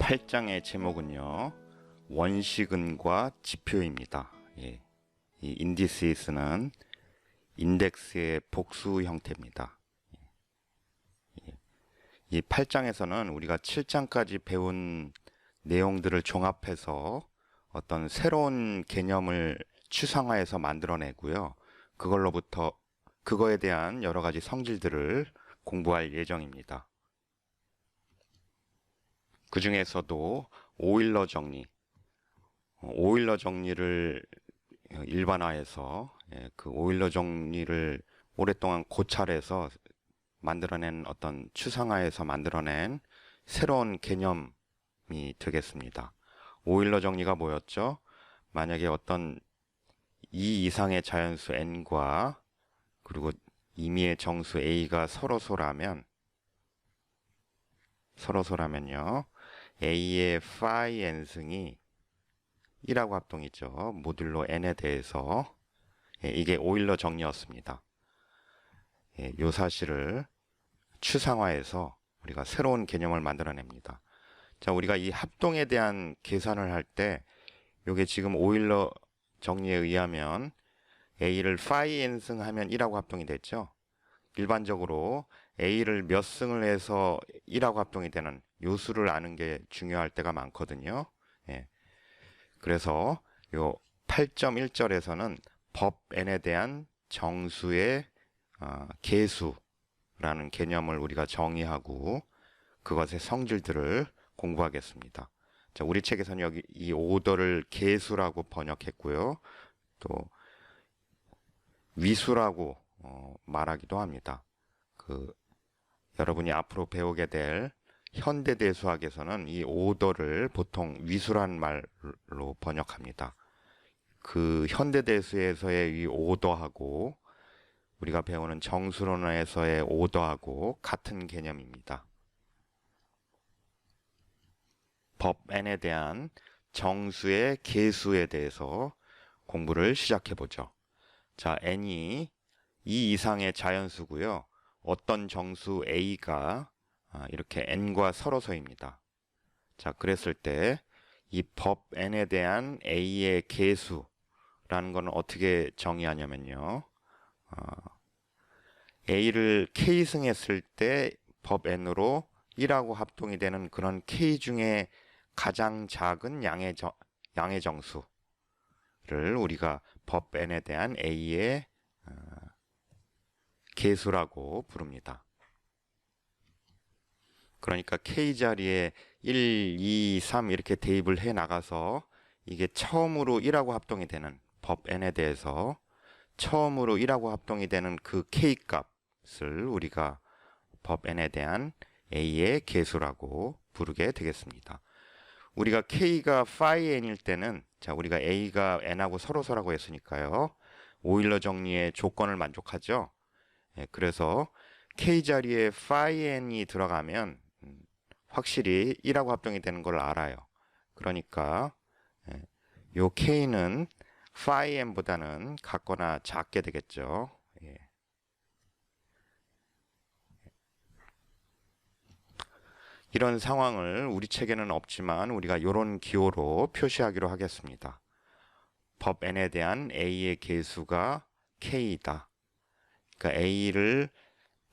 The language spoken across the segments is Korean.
8장의 제목은요, 원시근과 지표입니다. 이 인디시스는 인덱스의 복수 형태입니다. 이 8장에서는 우리가 7장까지 배운 내용들을 종합해서 어떤 새로운 개념을 추상화해서 만들어내고요. 그거에 대한 여러 가지 성질들을 공부할 예정입니다. 그 중에서도 오일러 정리를 일반화해서 그 오일러 정리를 오랫동안 고찰해서 만들어낸 어떤 추상화해서 만들어낸 새로운 개념이 되겠습니다. 오일러 정리가 뭐였죠? 만약에 어떤 2 이상의 자연수 n과 그리고 임의의 정수 a가 서로소라면요. a의 phi n승이 1하고 합동이죠. 모듈로 n에 대해서. 이게 오일러 정리였습니다. 이 사실을 추상화해서 우리가 새로운 개념을 만들어냅니다. 자, 우리가 이 합동에 대한 계산을 할 때 이게 지금 오일러 정리에 의하면 a를 phi n승 하면 1하고 합동이 됐죠. 일반적으로 a를 몇 승을 해서 1하고 합동이 되는 요 수를 아는 게 중요할 때가 많거든요. 그래서 요 8.1절에서는 법 n에 대한 정수의 계수라는 개념을 우리가 정의하고 그것의 성질들을 공부하겠습니다. 자, 우리 책에서는 여기 이 오더를 계수라고 번역했고요. 또 위수라고 말하기도 합니다. 여러분이 앞으로 배우게 될 현대대수학에서는 이 오더를 보통 위수란 말로 번역합니다. 그 현대대수에서의 이 오더하고 우리가 배우는 정수론에서의 오더하고 같은 개념입니다. 법 n에 대한 정수의 계수에 대해서 공부를 시작해 보죠. 자, n이 2 이상의 자연수고요. 어떤 정수 a가 이렇게 n과 서로서입니다. 자, 그랬을 때 이 법 n에 대한 a의 계수라는 것은 어떻게 정의하냐면요. a를 k승했을 때 법 n으로 1하고 합동이 되는 그런 k 중에 가장 작은 양의 정수를 우리가 법 n에 대한 a의 계수라고 부릅니다. 그러니까 k 자리에 1, 2, 3 이렇게 대입을 해 나가서 이게 처음으로 1하고 합동이 되는 법 n에 대해서 처음으로 1하고 합동이 되는 그 k 값을 우리가 법 n에 대한 a의 계수라고 부르게 되겠습니다. 우리가 k가 phi n일 때는, 자, 우리가 a가 n하고 서로서라고 했으니까요. 오일러 정리의 조건을 만족하죠. 그래서 k 자리에 phi n이 들어가면 확실히 1하고 합동이 되는 걸 알아요. 그러니까 요 k는 phi n보다는 같거나 작게 되겠죠. 이런 상황을 우리 책에는 없지만 우리가 이런 기호로 표시하기로 하겠습니다. 법 n에 대한 a의 계수가 k이다. 그러니까 a를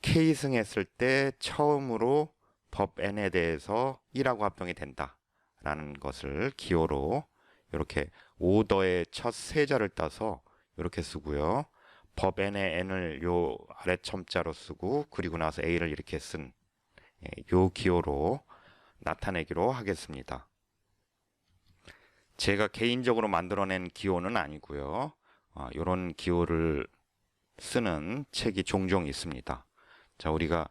k승했을 때 처음으로 법 n에 대해서 1하고 합동이 된다 라는 것을 기호로 이렇게 오더의 첫 세자를 따서 이렇게 쓰고요. 법 n의 n을 요 아래 첨자로 쓰고 그리고 나서 a를 이렇게 쓴 요 기호로 나타내기로 하겠습니다. 제가 개인적으로 만들어낸 기호는 아니고요. 이런 기호를 쓰는 책이 종종 있습니다. 자, 우리가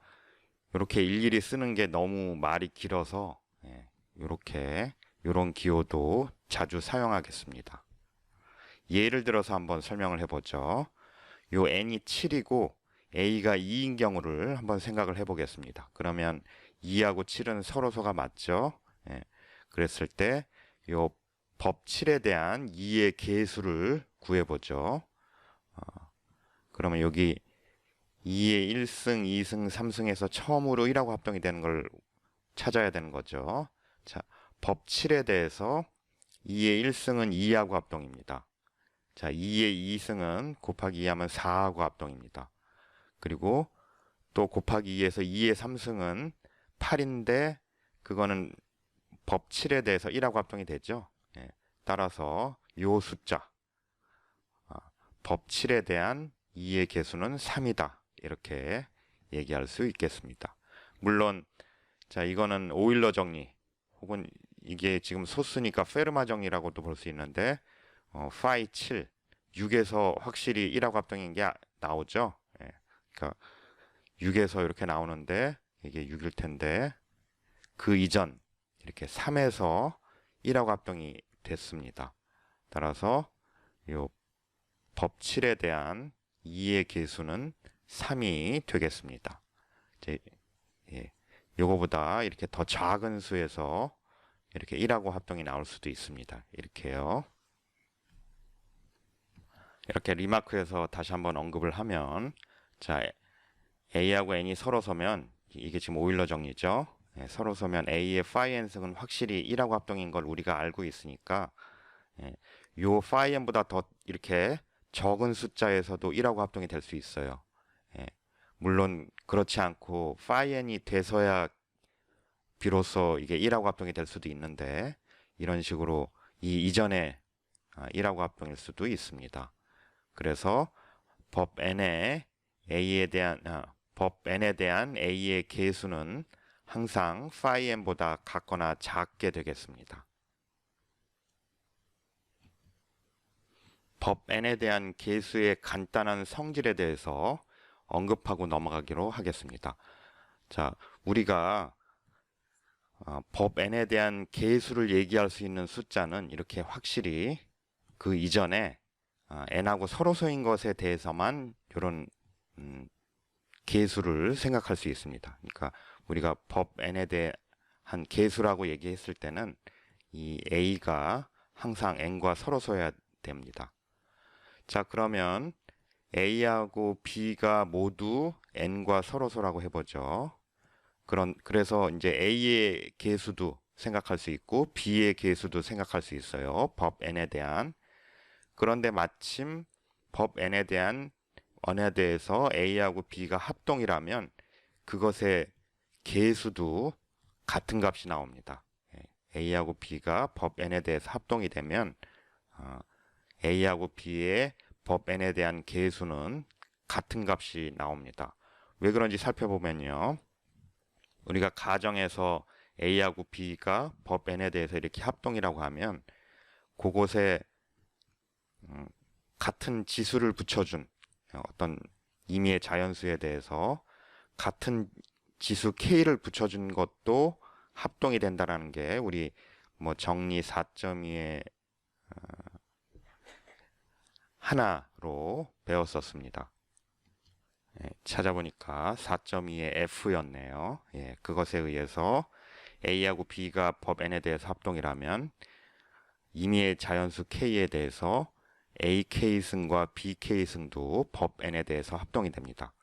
이렇게 일일이 쓰는 게 너무 말이 길어서 이런 기호도 자주 사용하겠습니다. 예를 들어서 한번 설명을 해보죠. 요 n이 7이고 a가 2인 경우를 한번 생각을 해보겠습니다. 그러면 2하고 7은 서로서가 맞죠? 그랬을 때 요 법 7에 대한 2의 계수를 구해보죠. 그러면 여기 2의 1승, 2승, 3승에서 처음으로 1하고 합동이 되는 걸 찾아야 되는 거죠. 자, 법 7에 대해서 2의 1승은 2하고 합동입니다. 자, 2의 2승은 곱하기 2하면 4하고 합동입니다. 그리고 또 곱하기 2에서 2의 3승은 8인데 그거는 법 7에 대해서 1하고 합동이 되죠. 예, 따라서 요 숫자 법 7에 대한 2의 개수는 3이다. 이렇게 얘기할 수 있겠습니다. 물론 자, 이거는 오일러 정리 혹은 이게 지금 소수니까 페르마 정리라고도 볼 수 있는데 파이 7, 6에서 확실히 1하고 합동인 게 나오죠. 예, 그러니까 6에서 이렇게 나오는데 이게 6일 텐데 그 이전 이렇게 3에서 1하고 합동이 됐습니다. 따라서 요 법 7에 대한 2의 개수는 3이 되겠습니다. 이제 요거보다 이렇게 더 작은 수에서 이렇게 1하고 합동이 나올 수도 있습니다. 이렇게요. 이렇게 리마크에서 다시 한번 언급을 하면 자, A하고 N이 서로 서면 이게 지금 오일러 정리죠. 예, 서로 서면 A의 phi n승은 확실히 1하고 합동인 걸 우리가 알고 있으니까 요 phi n보다 더 이렇게 적은 숫자에서도 1하고 합동이 될 수 있어요. 예, 물론 그렇지 않고 phi n이 돼서야 비로소 이게 1하고 합동이 될 수도 있는데 이런 식으로 이 이전에 1하고 합동일 수도 있습니다. 그래서 법 n에 a에 대한 법 n에 대한 a의 개수는 항상 phi n보다 같거나 작게 되겠습니다. 법 n에 대한 개수의 간단한 성질에 대해서 언급하고 넘어가기로 하겠습니다. 자, 우리가 법 n에 대한 개수를 얘기할 수 있는 숫자는 이렇게 확실히 그 이전에 n하고 서로서인 것에 대해서만 이런 개수를 생각할 수 있습니다. 그러니까 우리가 법 n에 대한 개수라고 얘기했을 때는 이 a가 항상 n과 서로서야 됩니다. 자, 그러면 A하고 B가 모두 N과 서로서라고 해보죠. 그래서 이제 A의 개수도 생각할 수 있고 B의 개수도 생각할 수 있어요. 법 N에 대한. 그런데 마침 법 N에 대한 원에 대해서 A하고 B가 합동이라면 그것의 개수도 같은 값이 나옵니다. A하고 B가 법 N에 대해서 합동이 되면 A하고 B의 법 n에 대한 개수는 같은 값이 나옵니다. 왜 그런지 살펴보면요. 우리가 가정에서 A하고 B가 법 n에 대해서 이렇게 합동이라고 하면 그곳에 같은 지수를 붙여준 어떤 임의의 자연수에 대해서 같은 지수 K를 붙여준 것도 합동이 된다는 게 우리 뭐 정리 4.2의 하나로 배웠었습니다. 찾아보니까 4.2의 F였네요. 그것에 의해서 A하고 B가 법 N에 대해서 합동이라면 임의의 자연수 K에 대해서 AK승과 BK승도 법 N에 대해서 합동이 됩니다.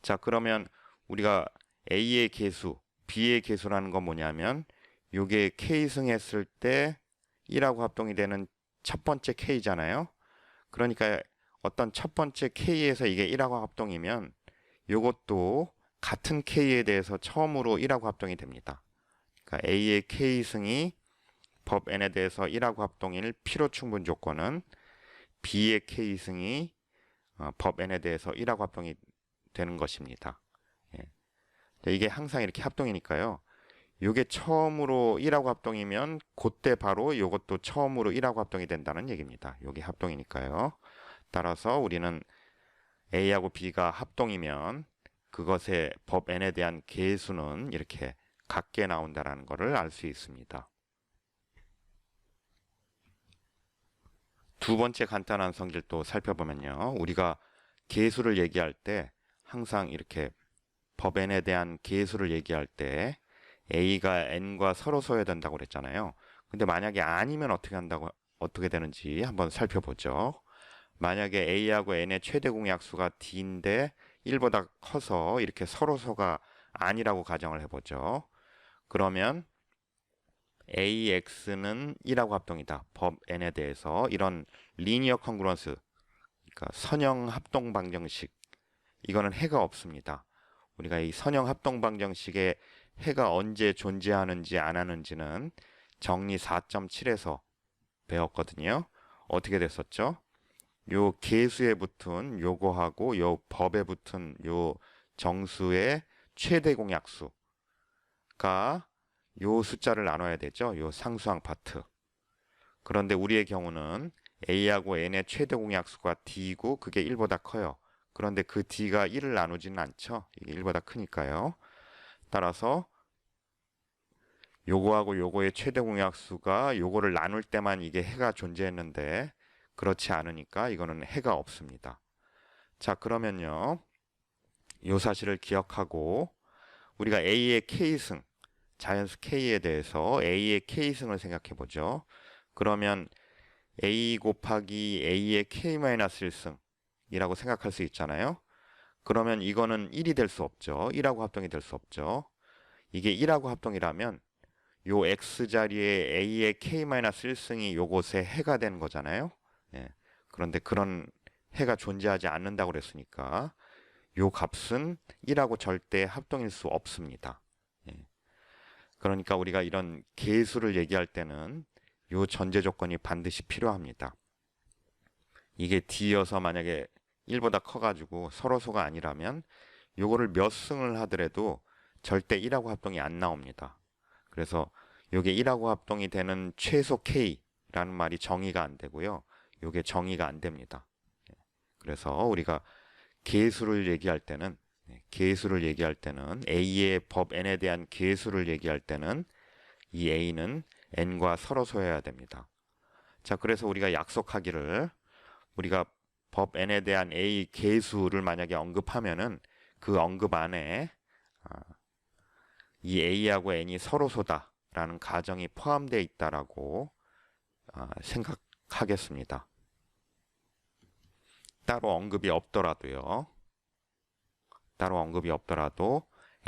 자, 그러면 우리가 A의 개수, B의 개수라는 건 뭐냐면 요게 K승 했을 때 1하고 합동이 되는 첫 번째 K잖아요. 그러니까 어떤 첫 번째 K에서 이게 1하고 합동이면 이것도 같은 K에 대해서 처음으로 1하고 합동이 됩니다. 그러니까 A의 K승이 법 N에 대해서 1하고 합동일 필요 충분 조건은 B의 K승이 법 N에 대해서 1하고 합동이 되는 것입니다. 이게 항상 이렇게 합동이니까요. 이게 처음으로 1하고 합동이면 그때 바로 이것도 처음으로 1하고 합동이 된다는 얘기입니다. 이게 합동이니까요. 따라서 우리는 A하고 B가 합동이면 그것의 법 N에 대한 개수는 이렇게 같게 나온다는 것을 알 수 있습니다. 두 번째 간단한 성질 또 살펴보면요. 우리가 개수를 얘기할 때 항상 이렇게 법 N에 대한 개수를 얘기할 때 A가 N과 서로서야 된다고 그랬잖아요. 근데 만약에 아니면 어떻게 되는지 한번 살펴보죠. 만약에 A하고 N의 최대 공약수가 D인데 1보다 커서 이렇게 서로서가 아니라고 가정을 해보죠. 그러면 AX는 1하고 합동이다. 법 N에 대해서 이런 리니어 컨그런스, 그러니까 선형 합동 방정식, 이거는 해가 없습니다. 우리가 이 선형 합동 방정식에 해가 언제 존재하는지 안 하는지는 정리 4.7에서 배웠거든요. 어떻게 됐었죠? 요 계수에 붙은 요거하고 요 법에 붙은 요 정수의 최대 공약수가 요 숫자를 나눠야 되죠. 요 상수항 파트. 그런데 우리의 경우는 A하고 N의 최대 공약수가 D이고 그게 1보다 커요. 그런데 그 D가 1을 나누지는 않죠. 이게 1보다 크니까요. 따라서 요거하고 요거의 최대 공약수가 요거를 나눌 때만 이게 해가 존재했는데 그렇지 않으니까 이거는 해가 없습니다. 자, 그러면요. 요 사실을 기억하고 우리가 A의 K승, 자연수 K에 대해서 A의 K승을 생각해 보죠. 그러면 A 곱하기 A의 K-1승이라고 생각할 수 있잖아요. 그러면 이거는 1이 될 수 없죠. 1하고 합동이 될 수 없죠. 이게 1하고 합동이라면 요 X자리에 A의 K-1승이 요것에 해가 되는 거잖아요. 예. 그런데 그런 해가 존재하지 않는다고 그랬으니까 요 값은 1하고 절대 합동일 수 없습니다. 예. 그러니까 우리가 이런 계수를 얘기할 때는 요 전제 조건이 반드시 필요합니다. 이게 D여서 만약에 1보다 커가지고 서로소가 아니라면 요거를 몇 승을 하더라도 절대 1하고 합동이 안 나옵니다. 그래서 요게 1하고 합동이 되는 최소 K라는 말이 정의가 안 되고요. 요게 정의가 안 됩니다. 그래서 우리가 계수를 얘기할 때는 A의 법 N에 대한 계수를 얘기할 때는 이 A는 N과 서로소여야 됩니다. 자, 그래서 우리가 약속하기를 우리가 법 N에 대한 A 계수를 만약에 언급하면은 그 언급 안에 이 A하고 N이 서로소다라는 가정이 포함되어 있다라고 생각하겠습니다. 따로 언급이 없더라도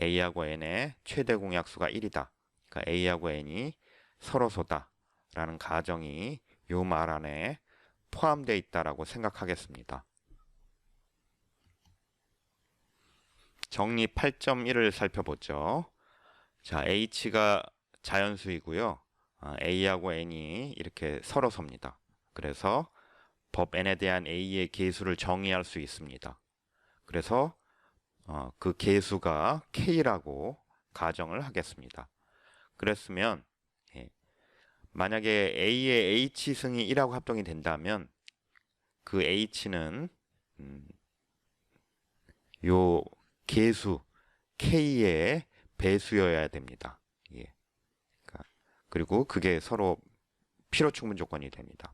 A하고 N의 최대 공약수가 1이다. 그러니까 A하고 N이 서로소다라는 가정이 요 말 안에 포함되어 있다라고 생각하겠습니다. 정리 8.1을 살펴보죠. 자, H가 자연수이고요. A하고 N이 이렇게 서로소입니다. 그래서 법 N에 대한 A의 계수를 정의할 수 있습니다. 그래서 그 계수가 K라고 가정을 하겠습니다. 그랬으면 만약에 A의 H승이 1하고 합동이 된다면 그 H는 요 계수 K의 배수여야 됩니다. 예. 그리고 그게 서로 필요충분 조건이 됩니다.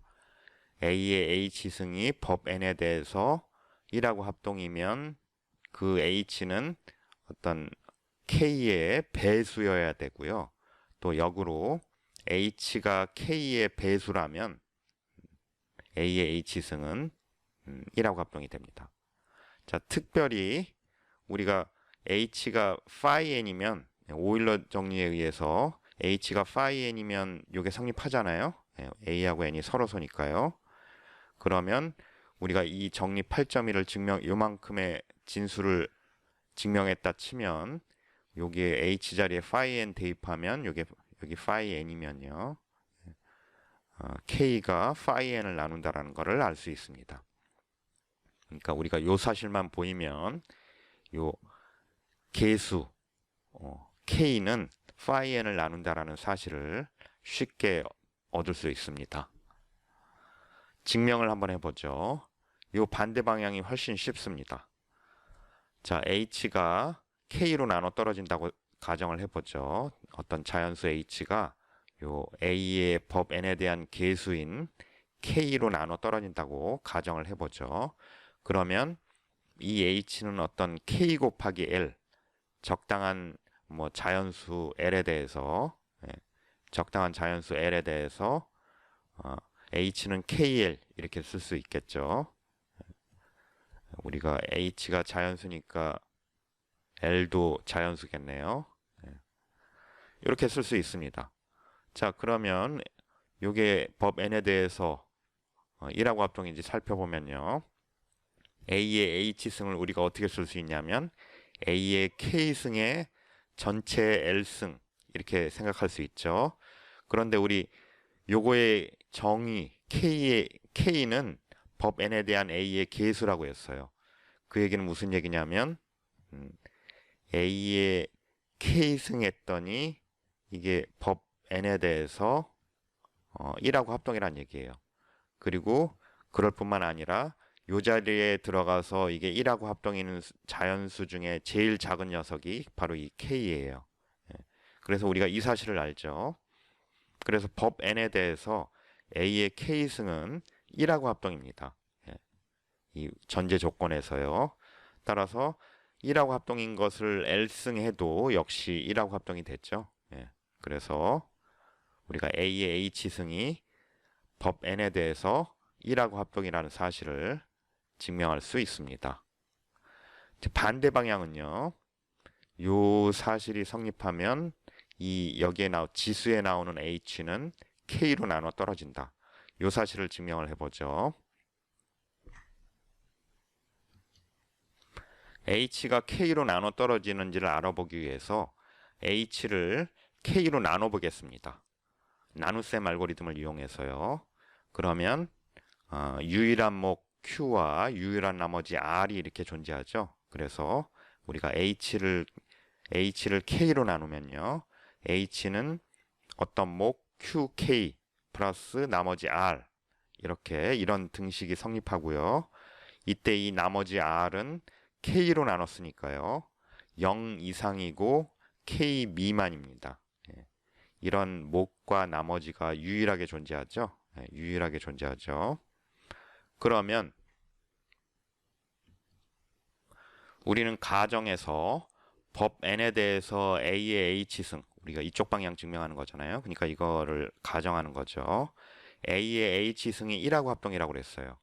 A의 H승이 법 N에 대해서 1하고 합동이면 그 H는 어떤 K의 배수여야 되고요. 또 역으로 H가 K의 배수라면 A의 H승은 1하고 합동이 됩니다. 자, 특별히 우리가 H가 phi n이면 오일러 정리에 의해서 H가 phi n이면 이게 성립하잖아요. A하고 N이 서로소니까요. 그러면 우리가 이 정리 8.1을 요만큼의 진수를 증명했다 치면 여기에 H 자리에 phi n 대입하면 여기 phi n이면요. K가 phi n을 나눈다라는 것을 알 수 있습니다. 그러니까 우리가 요 사실만 보이면 요 계수 K는 phi n을 나눈다라는 사실을 쉽게 얻을 수 있습니다. 증명을 한번 해보죠. 요 반대 방향이 훨씬 쉽습니다. 자, H가 K로 나눠 떨어진다고 가정을 해보죠. 어떤 자연수 H가 요 A의 법 N에 대한 계수인 K로 나눠 떨어진다고 가정을 해보죠. 그러면 이 H는 어떤 K 곱하기 L, 적당한 자연수 L에 대해서 H는 KL 이렇게 쓸 수 있겠죠. 우리가 H가 자연수니까 L도 자연수겠네요. 이렇게 쓸 수 있습니다. 자, 그러면 요게 법 n에 대해서 1하고 합동인지 살펴보면요. A의 H승을 우리가 어떻게 쓸 수 있냐면 A의 K승의 전체 L승 이렇게 생각할 수 있죠. 그런데 우리 요거의 정의 K는 법 n에 대한 A의 계수라고 했어요. 그 얘기는 무슨 얘기냐면 A의 K승 했더니 이게 법 n에 대해서 1하고 합동이란 얘기예요. 그리고 그럴 뿐만 아니라 요 자리에 들어가서 이게 1하고 합동이는 자연수 중에 제일 작은 녀석이 바로 이 K예요. 예. 그래서 우리가 이 사실을 알죠. 그래서 법 n에 대해서 A의 K승은 1하고 합동입니다. 예. 이 전제 조건에서요. 따라서 1하고 합동인 것을 L승 해도 역시 1하고 합동이 됐죠. 예. 그래서 우리가 A의 H승이 법 n에 대해서 1하고 합동이라는 사실을 증명할 수 있습니다. 반대 방향은요. 요 사실이 성립하면 이 여기에 지수에 나오는 h는 k로 나눠 떨어진다. 요 사실을 증명을 해보죠. h가 k로 나눠 떨어지는지를 알아보기 위해서 h를 k로 나눠 보겠습니다. 나눗셈 알고리즘을 이용해서요. 그러면 유일한 목 Q와 유일한 나머지 R이 이렇게 존재하죠. 그래서 우리가 H를 K로 나누면요. H는 어떤 목 QK 플러스 나머지 R 이런 등식이 성립하고요. 이때 이 나머지 R은 K로 나눴으니까요. 0 이상이고 K 미만입니다. 예. 이런 목과 나머지가 유일하게 존재하죠. 예, 유일하게 존재하죠. 그러면 우리는 가정에서 법 n에 대해서 A의 H승, 우리가 이쪽 방향 증명하는 거잖아요. 그러니까 이거를 가정하는 거죠. A의 H승이 1하고 합동이라고 그랬어요.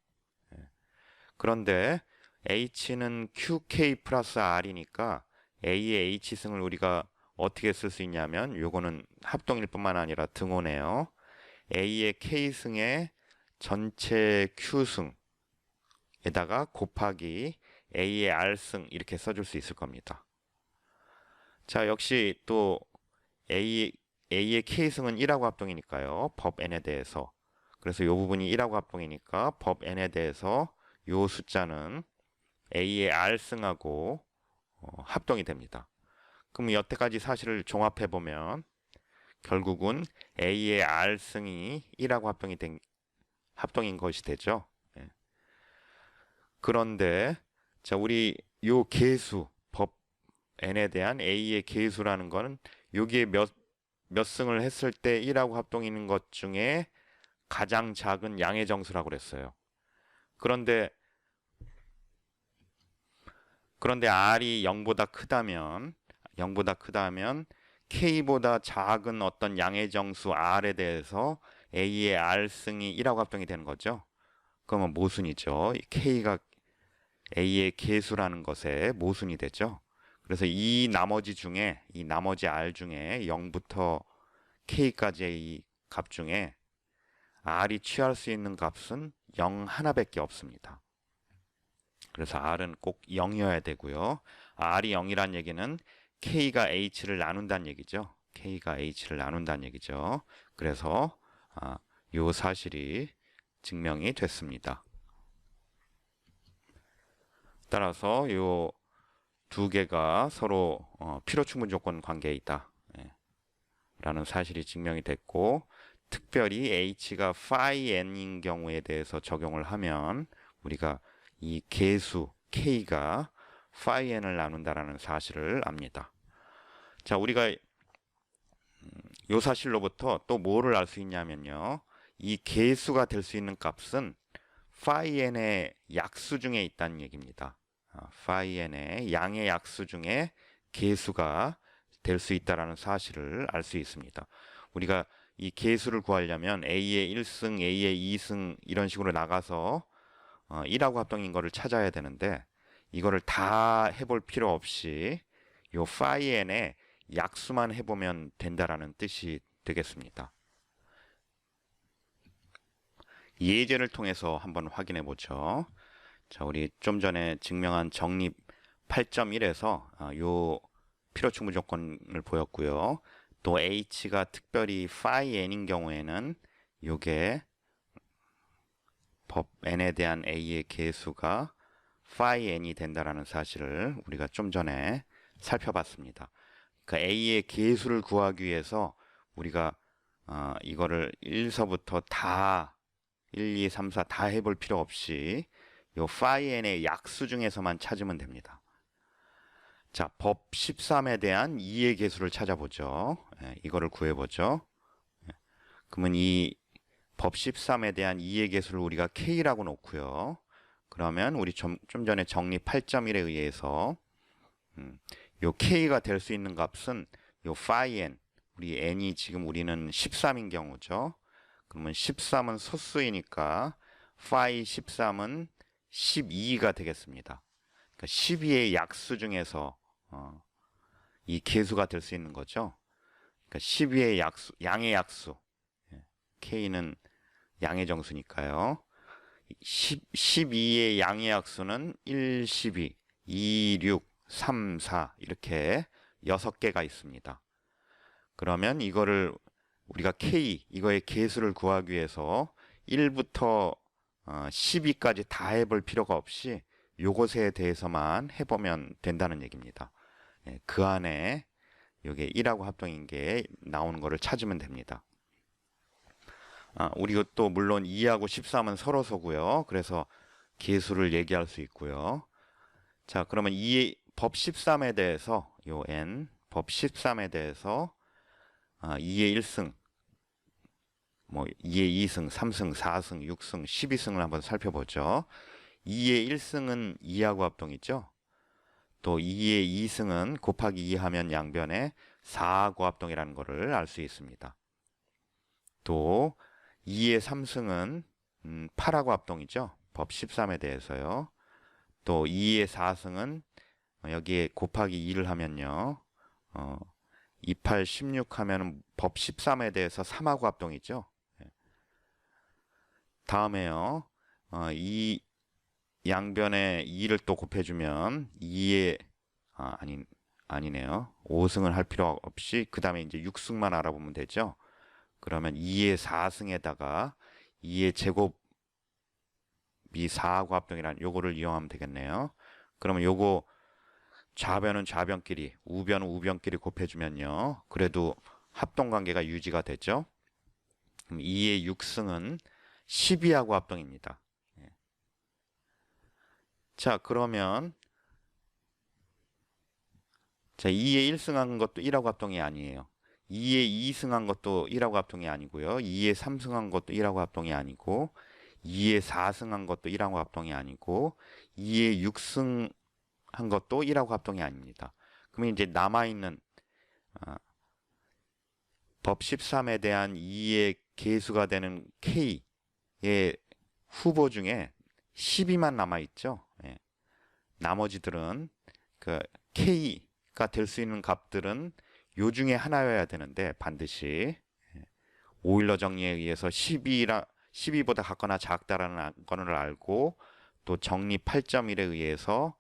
그런데 H는 QK 플러스 R이니까 A의 H승을 우리가 어떻게 쓸 수 있냐면 요거는 합동일 뿐만 아니라 등호네요. A의 K승의 전체 Q승에다가 곱하기 A의 R승 이렇게 써줄 수 있을 겁니다. 자, 역시 또 A의 K승은 1하고 합동이니까요. 법 n에 대해서. 그래서 이 부분이 1하고 합동이니까 법 n에 대해서 이 숫자는 A의 R승하고 합동이 됩니다. 그럼 여태까지 사실을 종합해 보면 결국은 A의 R승이 1하고 합동인 것이 되죠. 예. 그런데 자, 우리 요 계수 법 n에 대한 A의 계수라는 거는 여기에 몇 승을 했을 때 1하고 합동이는 것 중에 가장 작은 양의 정수라고 그랬어요. 그런데 R이 0보다 크다면 K보다 작은 어떤 양의 정수 R에 대해서 A의 R승이 1하고 합동이 되는 거죠. 그러면 모순이죠. K가 A의 계수라는 것의 모순이 되죠. 그래서 이 나머지 R 중에 0부터 K까지의 이 값 중에 R이 취할 수 있는 값은 0 하나밖에 없습니다. 그래서 R은 꼭 0이어야 되고요. R이 0이란 얘기는 K가 H를 나눈다는 얘기죠. K가 H를 나눈다는 얘기죠. 그래서 이 사실이 증명이 됐습니다. 따라서 이 두 개가 서로 필요충분 조건 관계에 있다. 예, 라는 사실이 증명이 됐고 특별히 H가 phi n인 경우에 대해서 적용을 하면 우리가 이 계수 K가 phi n을 나눈다라는 사실을 압니다. 자, 우리가 이 사실로부터 또 뭐를 알 수 있냐면요. 이 계수가 될 수 있는 값은 phi n의 약수 중에 있다는 얘기입니다. phi n의 양의 약수 중에 계수가 될 수 있다는 사실을 알 수 있습니다. 우리가 이 계수를 구하려면 A의 1승, A의 2승 이런 식으로 나가서 1하고 합동인 거를 찾아야 되는데 이거를 다 해볼 필요 없이 요 phi n의 약수만 해보면 된다라는 뜻이 되겠습니다. 예제를 통해서 한번 확인해 보죠. 자, 우리 좀 전에 증명한 정리 8.1에서 요 필요 충분 조건을 보였고요. 또 h가 특별히 phi n인 경우에는 요게 법 n에 대한 a의 계수가 phi n이 된다라는 사실을 우리가 좀 전에 살펴봤습니다. 그러니까 a의 계수를 구하기 위해서 우리가 이거를 1서부터 다 1, 2, 3, 4 다 해볼 필요 없이 요 phi n의 약수 중에서만 찾으면 됩니다. 자, 법 13에 대한 2의 계수를 찾아보죠. 이거를 구해보죠. 그러면 이 법 13에 대한 2의 계수를 우리가 k라고 놓고요. 그러면 우리 좀 전에 정리 8.1에 의해서 요 k가 될 수 있는 값은 요 phi n, 우리 n이 지금 우리는 13인 경우죠. 그러면 13은 소수이니까 phi 13은 12가 되겠습니다. 그러니까 12의 약수 중에서 이 계수가 될 수 있는 거죠. 그러니까 12의 약수, 양의 약수, k는 양의 정수니까요. 12의 양의 약수는 1, 12, 2, 6, 3, 4 이렇게 6개가 있습니다. 그러면 이거를 우리가 k, 이거의 계수를 구하기 위해서 1부터 12까지 다 해볼 필요가 없이 요것에 대해서만 해보면 된다는 얘기입니다. 그 안에 이게 1하고 합동인 게 나오는 거를 찾으면 됩니다. 우리 또 물론 2하고 13은 서로서고요. 그래서 계수를 얘기할 수 있고요. 자, 그러면 법 13에 대해서 요 n, 법 13에 대해서 2의 1승, 뭐 2의 2승, 3승, 4승, 6승, 12승을 한번 살펴보죠. 2의 1승은 2하고 합동이죠. 또 2의 2승은 곱하기 2 하면 양변에 4하고 합동이라는 것을 알 수 있습니다. 또 2의 3승은 8하고 합동이죠. 법 13에 대해서요. 또 2의 4승은 여기에 곱하기 2를 하면요. 2, 8, 16 하면 법 13에 대해서 3하고 합동이죠. 다음에요. 이 양변에 2를 또 곱해주면 2의 아니네요. 5승을 할 필요 없이 그 다음에 이제 6승만 알아보면 되죠. 그러면 2의 4승에다가 2의 제곱이 4하고 합동이라는 요거를 이용하면 되겠네요. 그러면 요거 좌변은 좌변끼리, 우변은 우변끼리 곱해주면요. 그래도 합동관계가 유지가 되죠. 그럼 2의 6승은 12하고 합동입니다. 자, 그러면 자, 2의 1승한 것도 1하고 합동이 아니에요. 2의 2승한 것도 1하고 합동이 아니고요. 2의 3승한 것도 1하고 합동이 아니고 2의 4승한 것도 1하고 합동이 아니고 2의 6승한 것도 1하고 합동이 아닙니다. 그러면 이제 남아있는 법 13에 대한 2의 계수가 되는 K의 후보 중에 12만 남아있죠. 예. 나머지들은 그 K가 될 수 있는 값들은 요 중에 하나여야 되는데 반드시 오일러 정리에 의해서 12보다 같거나 작다라는 거를 알고 또 정리 8.1에 의해서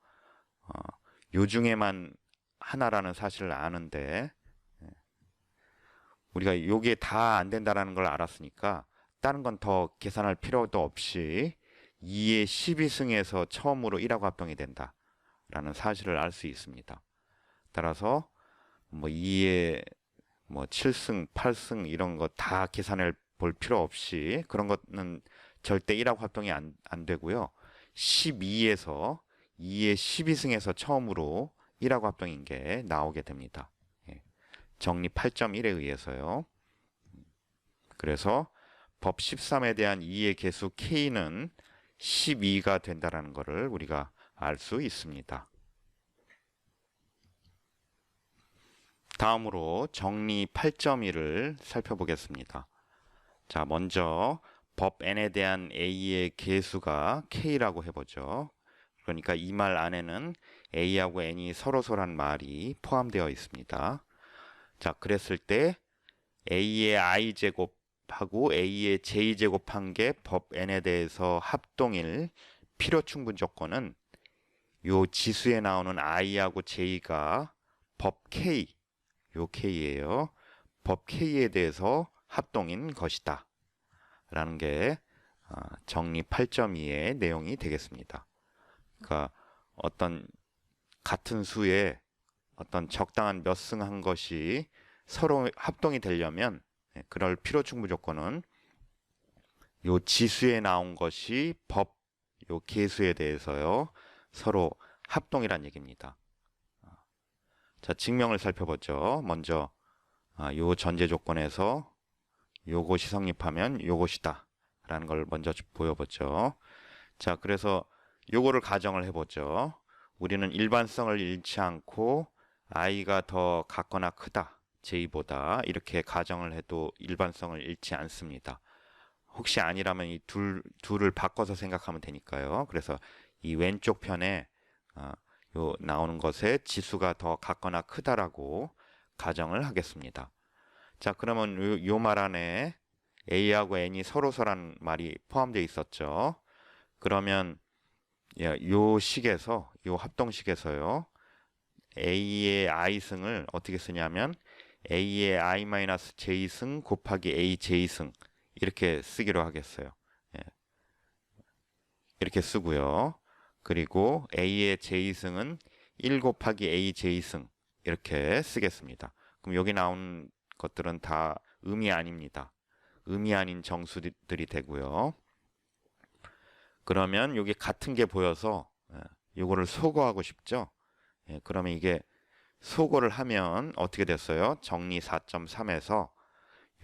요 중에만 하나라는 사실을 아는데 우리가 요게 다 안 된다라는 걸 알았으니까 다른 건 더 계산할 필요도 없이 2의 12승에서 처음으로 1하고 합동이 된다라는 사실을 알 수 있습니다. 따라서 뭐 2의 뭐 7승, 8승 이런 거 다 계산해 볼 필요 없이 그런 거는 절대 1하고 합동이 안 되고요. 12에서 2의 12승에서 처음으로 1하고 합동인 게 나오게 됩니다. 정리 8.1에 의해서요. 그래서 법 13에 대한 2의 계수 K는 12가 된다는 것을 우리가 알 수 있습니다. 다음으로 정리 8.1을 살펴보겠습니다. 자, 먼저 법 n에 대한 a의 계수가 k라고 해보죠. 그러니까 이 말 안에는 a하고 n이 서로서란 말이 포함되어 있습니다. 자, 그랬을 때 a의 i제곱 하고 A의 J제곱한 게 법 N에 대해서 합동일 필요 충분 조건은 요 지수에 나오는 I하고 J가 법 K, 요 K예요. 법 K에 대해서 합동인 것이다. 라는 게 정리 8.2의 내용이 되겠습니다. 그러니까 어떤 같은 수에 어떤 적당한 몇 승 한 것이 서로 합동이 되려면 그럴 필요 충분 조건은 요 지수에 나온 것이 법 요 계수에 대해서요 서로 합동이란 얘기입니다. 자, 증명을 살펴보죠. 먼저 요 전제 조건에서 요것이 성립하면 요것이다 라는 걸 먼저 보여보죠. 자, 그래서 요거를 가정을 해보죠. 우리는 일반성을 잃지 않고 i가 더 같거나 크다 j보다 이렇게 가정을 해도 일반성을 잃지 않습니다. 혹시 아니라면 이 둘을 바꿔서 생각하면 되니까요. 그래서 이 왼쪽 편에 요 나오는 것에 지수가 더 같거나 크다라고 가정을 하겠습니다. 자, 그러면 요 말 안에 A하고 N이 서로서란 말이 포함되어 있었죠. 그러면 요 식에서 요 합동식에서요 A의 I승을 어떻게 쓰냐면 A의 I-J승 곱하기 AJ승 이렇게 쓰기로 하겠어요. 이렇게 쓰고요. 그리고 A의 J승은 1 곱하기 AJ승 이렇게 쓰겠습니다. 그럼 여기 나온 것들은 다 음이 아닙니다. 음이 아닌 정수들이 되고요. 그러면 여기 같은 게 보여서 요거를 소거하고 싶죠. 그러면 이게 소거를 하면 어떻게 됐어요? 정리 4.3에서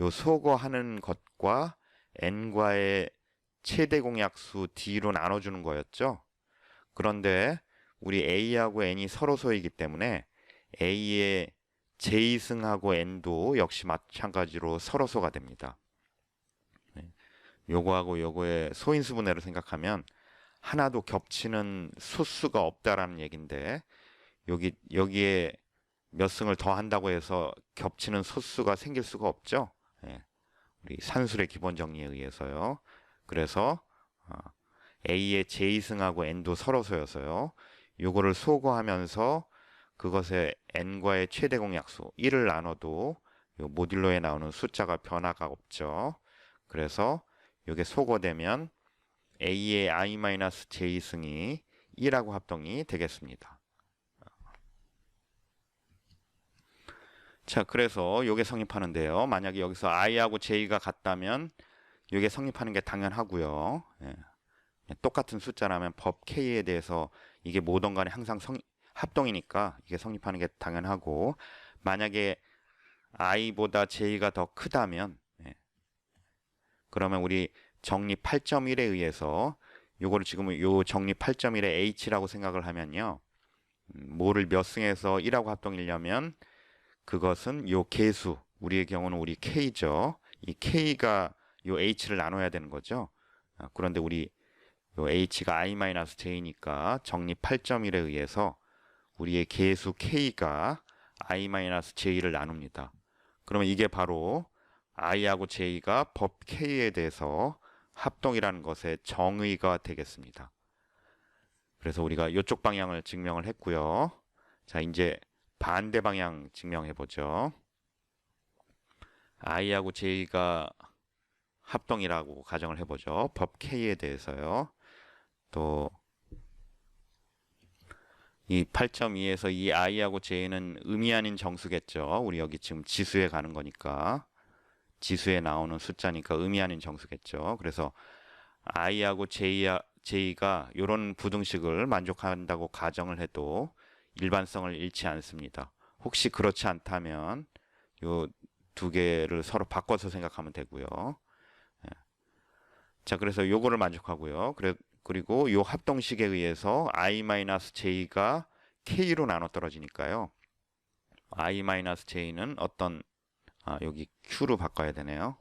요 소거하는 것과 n과의 최대 공약수 d로 나눠주는 거였죠. 그런데 우리 a하고 n이 서로소이기 때문에 a의 j승하고 n도 역시 마찬가지로 서로소가 됩니다. 요거하고 요거의 소인수분해를 생각하면 하나도 겹치는 수수가 없다라는 얘기인데 여기에 몇 승을 더 한다고 해서 겹치는 소수가 생길 수가 없죠. 우리 산술의 기본 정리에 의해서요. 그래서 A의 J승하고 N도 서로소여서요. 요거를 소거하면서 그것의 N과의 최대 공약수 1을 나눠도 요 모듈로에 나오는 숫자가 변화가 없죠. 그래서 요게 소거되면 A의 I-J승이 2라고 합동이 되겠습니다. 자, 그래서 요게 성립하는데요. 만약에 여기서 i하고 j가 같다면 요게 성립하는 게 당연하고요. 똑같은 숫자라면 법 k에 대해서 이게 뭐든 간에 항상 합동이니까 이게 성립하는 게 당연하고 만약에 i보다 j가 더 크다면 그러면 우리 정리 8.1에 의해서 요거를 지금 요 정리 8.1에 h라고 생각을 하면요. 뭐를 몇 승에서 1하고 합동이려면 그것은 요 계수, 우리의 경우는 우리 K죠. 이 K가 요 H를 나눠야 되는 거죠. 그런데 우리 요 H가 I-J니까 정리 8.1에 의해서 우리의 계수 K가 I-J를 나눕니다. 그러면 이게 바로 I하고 J가 법 K에 대해서 합동이라는 것의 정의가 되겠습니다. 그래서 우리가 이쪽 방향을 증명을 했고요. 자, 이제 반대 방향 증명해 보죠. i하고 j가 합동이라고 가정을 해보죠. 법 k에 대해서요. 또 이 8.2에서 이 i하고 j는 의미 아닌 정수겠죠. 우리 여기 지금 지수에 가는 거니까 지수에 나오는 숫자니까 의미 아닌 정수겠죠. 그래서 i하고 j가 이런 부등식을 만족한다고 가정을 해도 일반성을 잃지 않습니다. 혹시 그렇지 않다면 요 두 개를 서로 바꿔서 생각하면 되고요. 자, 그래서 요거를 만족하고요. 그리고 요 합동식에 의해서 i-j가 k로 나눠 떨어지니까요. i-j는 어떤 여기 q로 바꿔야 되네요.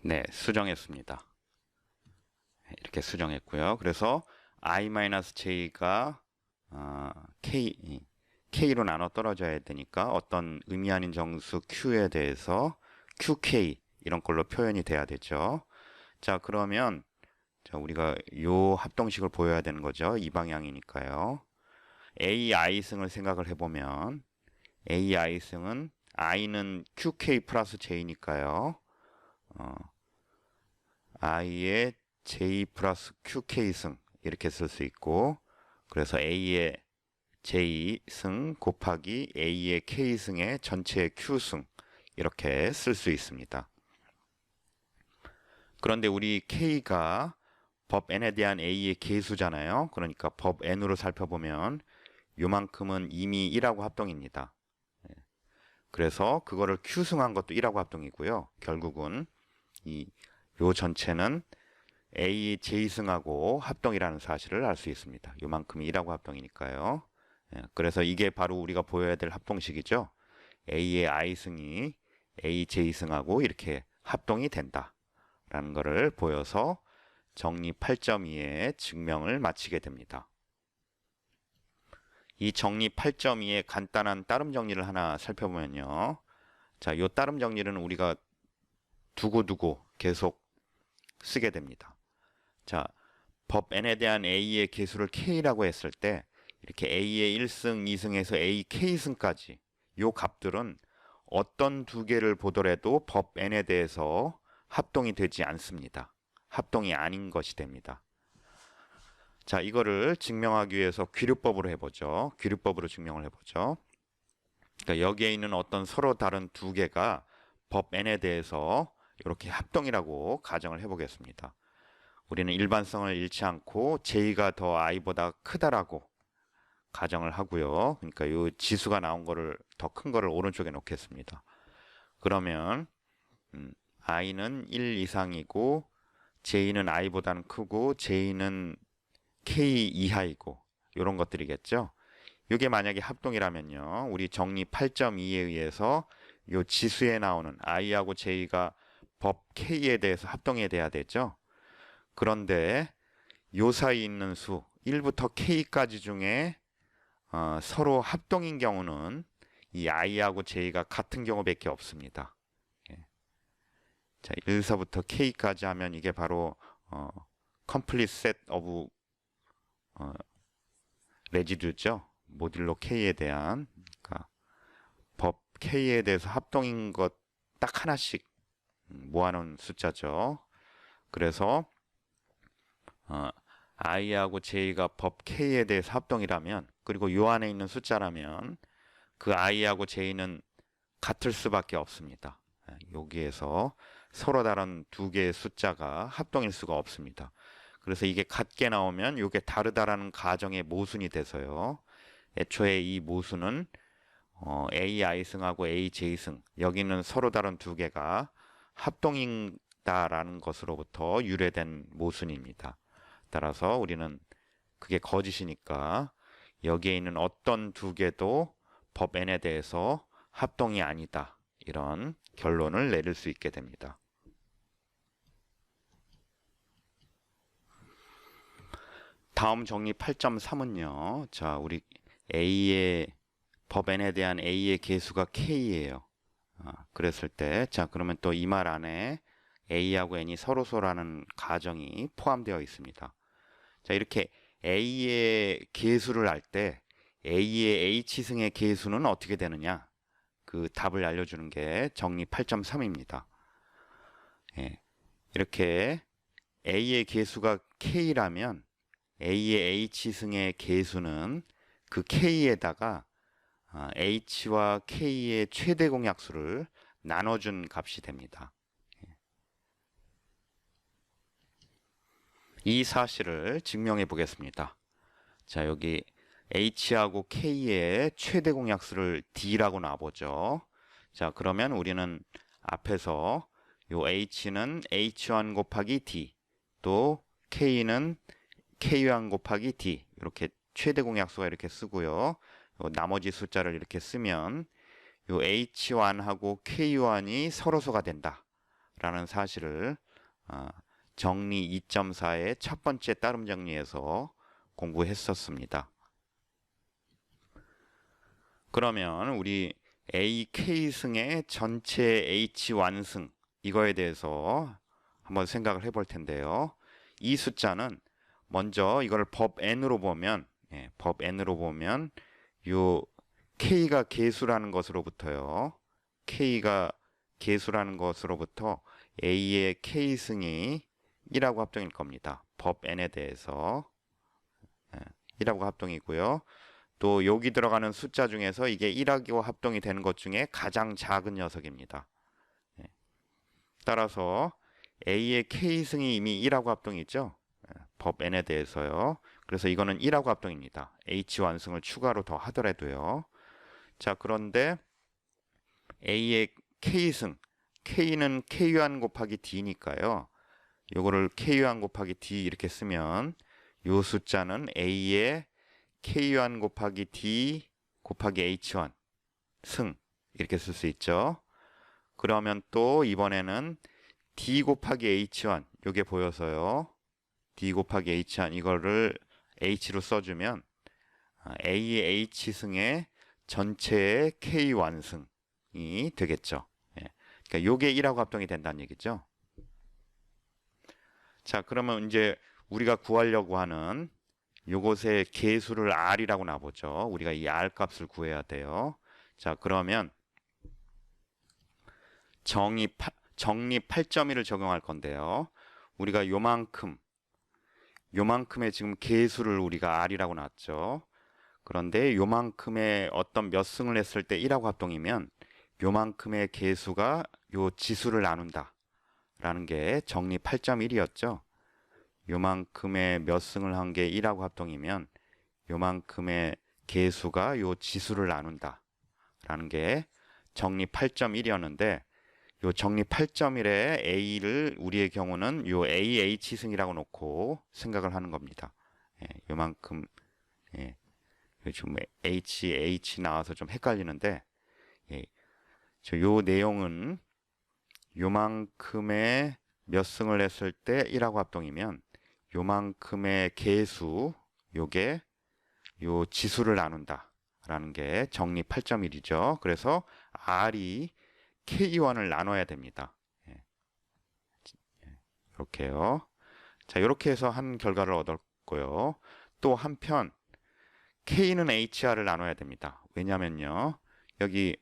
네, 수정했습니다. 이렇게 수정했고요. 그래서 i-j가 K로 나눠 떨어져야 되니까 어떤 의미 아닌 정수 Q에 대해서 QK 이런 걸로 표현이 돼야 되죠. 자, 그러면 자, 우리가 요 합동식을 보여야 되는 거죠. 이 방향이니까요. AI승을 생각을 해보면 AI승은 I는 QK 플러스 J니까요. I의 J 플러스 QK승 이렇게 쓸 수 있고, 그래서 A의 J승 곱하기 A의 K승의 전체의 Q승 이렇게 쓸 수 있습니다. 그런데 우리 K가 법 N에 대한 A의 계수잖아요. 그러니까 법 N으로 살펴보면 요만큼은 이미 1하고 합동입니다. 그래서 그거를 Q승한 것도 1하고 합동이고요. 결국은 요 전체는 A, J승하고 합동이라는 사실을 알 수 있습니다. 요만큼이 1하고 합동이니까요. 그래서 이게 바로 우리가 보여야 될 합동식이죠. A의 I승이 A, J승하고 이렇게 합동이 된다 라는 것을 보여서 정리 8.2의 증명을 마치게 됩니다. 이 정리 8.2의 간단한 따름 정리를 하나 살펴보면요. 자, 요 따름 정리는 우리가 두고두고 계속 쓰게 됩니다. 자, 법 N에 대한 A의 계수를 K라고 했을 때 이렇게 A의 1승, 2승에서 A, K승까지 요 값들은 어떤 두 개를 보더라도 법 N에 대해서 합동이 되지 않습니다. 합동이 아닌 것이 됩니다. 자, 이거를 증명하기 위해서 귀류법으로 해보죠. 귀류법으로 증명을 해보죠. 그러니까 여기에 있는 어떤 서로 다른 두 개가 법 N에 대해서 이렇게 합동이라고 가정을 해보겠습니다. 우리는 일반성을 잃지 않고 J가 더 I보다 크다라고 가정을 하고요. 그러니까 이 지수가 나온 거를 더 큰 거를 오른쪽에 놓겠습니다. 그러면 I는 1 이상이고 J는 I보다는 크고 J는 K 이하이고 이런 것들이겠죠. 이게 만약에 합동이라면요. 우리 정리 8.2에 의해서 이 지수에 나오는 I하고 J가 법 K에 대해서 합동이 돼야 되죠. 그런데 요 사이에 있는 수 1부터 K까지 중에 서로 합동인 경우는 이 I하고 J가 같은 경우밖에 없습니다. 자, 1서부터 K까지 하면 이게 바로 complete set of 레지듀죠. 모듈로 K에 대한 그러니까 법 K에 대해서 합동인 것 딱 하나씩 모아놓은 숫자죠. 그래서 I하고 J가 법 K에 대해서 합동이라면, 그리고 요 안에 있는 숫자라면 그 I하고 J는 같을 수밖에 없습니다. 여기에서 서로 다른 두 개의 숫자가 합동일 수가 없습니다. 그래서 이게 같게 나오면 이게 다르다라는 가정의 모순이 돼서요. 애초에 이 모순은 AI승하고 AJ승, 여기는 서로 다른 두 개가 합동이다라는 것으로부터 유래된 모순입니다. 따라서 우리는 그게 거짓이니까 여기에 있는 어떤 두 개도 법 N에 대해서 합동이 아니다, 이런 결론을 내릴 수 있게 됩니다. 다음 정리 8.3은요. 자, 우리 A의 법 N에 대한 A의 계수가 K예요. 그랬을 때, 자, 그러면 또 이 말 안에 A하고 N이 서로서라는 가정이 포함되어 있습니다. 자, 이렇게 A의 계수를 알 때 A의 H승의 계수는 어떻게 되느냐? 그 답을 알려주는 게 정리 8.3입니다. 예, 이렇게 A의 계수가 K라면 A의 H승의 계수는 그 K에다가 H와 K의 최대 공약수를 나눠준 값이 됩니다. 이 사실을 증명해 보겠습니다. 자, 여기 H하고 K의 최대 공약수를 D라고 놔보죠. 자, 그러면 우리는 앞에서 요 H는 H1 곱하기 D, 또 K는 K1 곱하기 D, 이렇게 최대 공약수가 이렇게 쓰고요. 나머지 숫자를 이렇게 쓰면 요 H1하고 K1이 서로소가 된다 라는 사실을 정리 2.4의 첫 번째 따름 정리에서 공부했었습니다. 그러면 우리 AK승의 전체 H 완승 이거에 대해서 한번 생각을 해볼 텐데요. 이 숫자는 먼저 이걸 법 n으로 보면 법 n으로 보면 요 k가 계수라는 것으로부터요. k가 계수라는 것으로부터 a의 k승이 1하고 합동일 겁니다. 법 n에 대해서 1하고 합동이고요. 또 여기 들어가는 숫자 중에서 이게 1하고 합동이 되는 것 중에 가장 작은 녀석입니다. 따라서 A의 K승이 이미 1하고 합동이죠. 법 N에 대해서요. 그래서 이거는 1하고 합동입니다. H 완승을 추가로 더 하더라도요. 자, 그런데 A의 K승, K는 K유한 곱하기 D니까요. 요거를 K유한 곱하기 D 이렇게 쓰면 요 숫자는 A의 K유한 곱하기 D 곱하기 H1 승 이렇게 쓸 수 있죠. 그러면 또 이번에는 D 곱하기 H1 요게 보여서요. D 곱하기 H1 이거를 H로 써주면 A의 H승의 전체의 K 완승이 되겠죠. 그러니까 요게 1하고 합동이 된다는 얘기죠. 자, 그러면 이제 우리가 구하려고 하는 요것의 계수를 R이라고 놔보죠. 우리가 이 R 값을 구해야 돼요. 자, 그러면 정리 8.1을 적용할 건데요. 우리가 요만큼의 지금 계수를 우리가 R이라고 놨죠. 그런데 요만큼의 어떤 몇 승을 했을 때 1하고 합동이면 요만큼의 계수가 요 지수를 나눈다 라는 게 정리 8.1이었죠. 요만큼의 몇 승을 한 게 1하고 합동이면 요만큼의 계수가 요 지수를 나눈다 라는 게 정리 8.1이었는데 요 정리 8.1의 A를 우리의 경우는 요 AH승이라고 놓고 생각을 하는 겁니다. 요만큼 좀 H 나와서 좀 헷갈리는데 요 내용은 요만큼의 몇 승을 했을 때 1하고 합동이면 요만큼의 계수 요게 요 지수를 나눈다 라는 게 정리 8.1이죠. 그래서 R이 K1을 나눠야 됩니다. 이렇게요. 자, 이렇게 해서 한 결과를 얻었고요. 또 한편 K는 HR을 나눠야 됩니다. 왜냐면요. 여기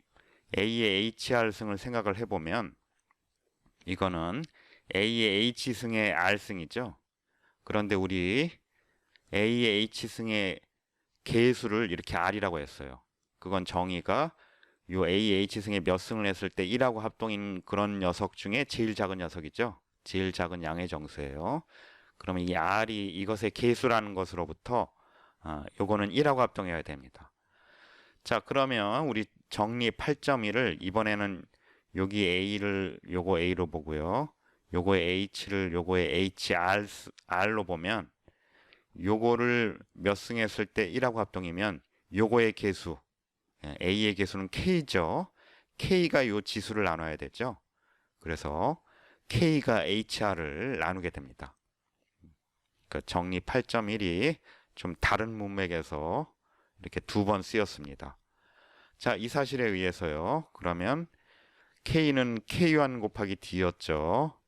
A의 HR승을 생각을 해보면 이거는 A의 H승의 R승이죠. 그런데 우리 A의 H승의 계수를 이렇게 R이라고 했어요. 그건 정의가 요 AH승에 몇 승을 했을 때 1하고 합동인 그런 녀석 중에 제일 작은 녀석이죠. 제일 작은 양의 정수예요. 그러면 이 R이 이것의 계수라는 것으로부터 요거는 1하고 합동해야 됩니다. 자, 그러면 우리 정리 8.1을 이번에는 여기 A를 요거 A로 보고요. 요거의 H를 요거의 HR로 보면 요거를 몇 승 했을 때 1하고 합동이면 요거의 계수 A의 계수는 K죠. K가 요 지수를 나눠야 되죠. 그래서 K가 HR을 나누게 됩니다. 그러니까 정리 8.1이 좀 다른 문맥에서 이렇게 두 번 쓰였습니다. 자, 이 사실에 의해서요. 그러면 K는 K1 곱하기 D였죠.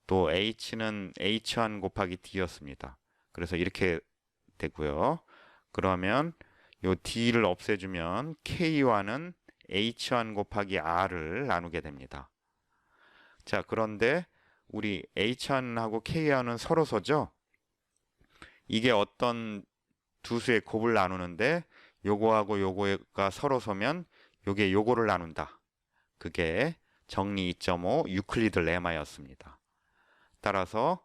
또 H는 H1 곱하기 D였습니다. 그래서 이렇게 되고요. 그러면 요 D를 없애주면 K1은 H1 곱하기 R을 나누게 됩니다. 자, 그런데 우리 H1하고 K1은 서로서죠? 이게 어떤 두 수의 곱을 나누는데 요거하고 요거가 서로서면 요게 요거를 나눈다. 그게 정리 2.5 유클리드 레마였습니다. 따라서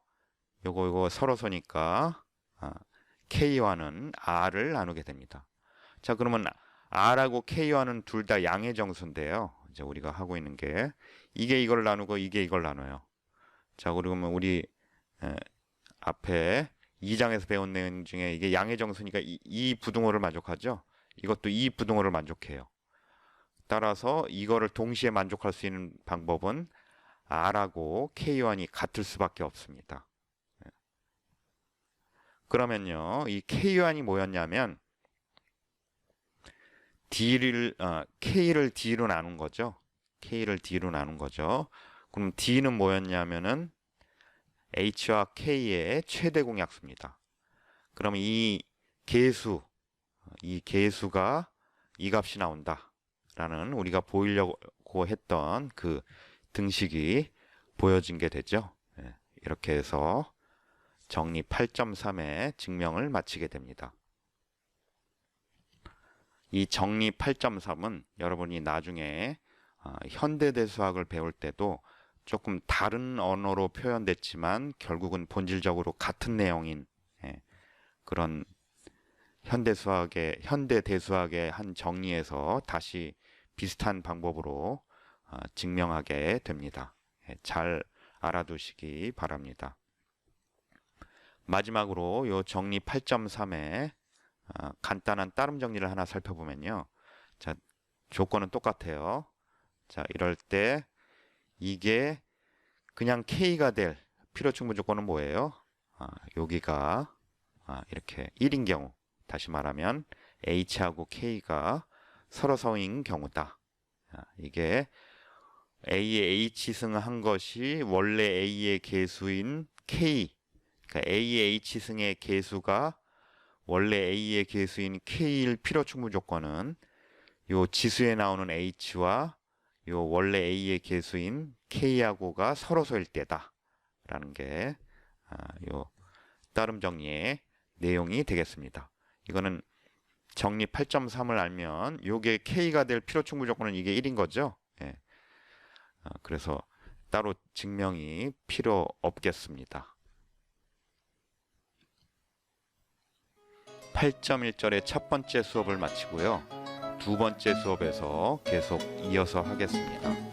요거 서로서니까 K1은 R을 나누게 됩니다. 자, 그러면 R하고 K1은 둘 다 양의 정수인데요. 이제 우리가 하고 있는 게 이게 이걸 나누고 이게 이걸 나눠요. 자, 그러면 우리 앞에 2장에서 배운 내용 중에 이게 양의 정수니까 이 부등호를 만족하죠. 이것도 이 부등호를 만족해요. 따라서 이거를 동시에 만족할 수 있는 방법은 R하고 K1이 같을 수밖에 없습니다. 그러면요, 이 K1이 뭐였냐면 K를 D로 나눈 거죠. K를 D로 나눈 거죠. 그럼 D는 뭐였냐면은 H와 K의 최대 공약수입니다. 그럼 이 계수가 이 값이 나온다라는 우리가 보이려고 했던 그 등식이 보여진 게 되죠. 예, 이렇게 해서 정리 8.3의 증명을 마치게 됩니다. 이 정리 8.3은 여러분이 나중에 현대대수학을 배울 때도 조금 다른 언어로 표현됐지만 결국은 본질적으로 같은 내용인 그런 현대대수학의 한 정리에서 다시 비슷한 방법으로 증명하게 됩니다. 잘 알아두시기 바랍니다. 마지막으로 이 정리 8.3의 간단한 따름 정리를 하나 살펴보면요. 자, 조건은 똑같아요. 자, 이럴 때 이게 그냥 K가 될 필요충분 조건은 뭐예요? 여기가 이렇게 1인 경우, 다시 말하면 H하고 K가 서로 성인 경우다. 이게 A의 H승한 것이 원래 A의 계수인 K, 그러니까 A의 H승의 계수가 원래 A의 계수인 K일 필요충분 조건은 요 지수에 나오는 H와 요 원래 A의 계수인 K하고가 서로소일 때다 라는 게 요 따름 정리의 내용이 되겠습니다. 이거는 정리 8.3을 알면 요게 K가 될 필요충분 조건은 이게 1인 거죠. 예. 그래서 따로 증명이 필요 없겠습니다. 8.1절의 첫 번째 수업을 마치고요. 두 번째 수업에서 계속 이어서 하겠습니다.